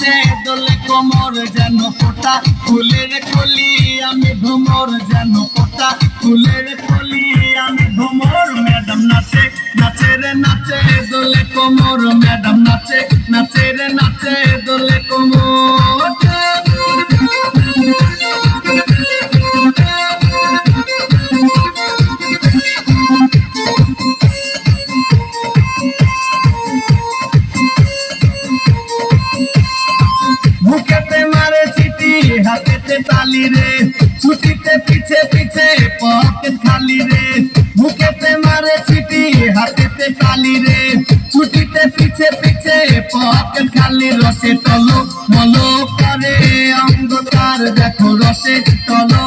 নাচে দোলে কোমর যেন ফোটা ফুলের কলি আমি ভ্রমর যেন ফোটা ফুলের কলি আমি ভ্রমর ম্যাডাম নাচে নাচে রে নাচে দোলে কোমর ম্যাডাম নাচে নাচে রে নাচে দোলে কোমর মুখেতে মারে চিঠি হাতেতে তালি রে ছুটিতে পিছে পিছে পকেট খালি রে মুখেতে মারে চিঠি হাতেতে তালি রে ছুটিতে পিছে পিছে পকেট খালি রসে টলো মলো করে অঙ্গ তার দেখো রসে টলো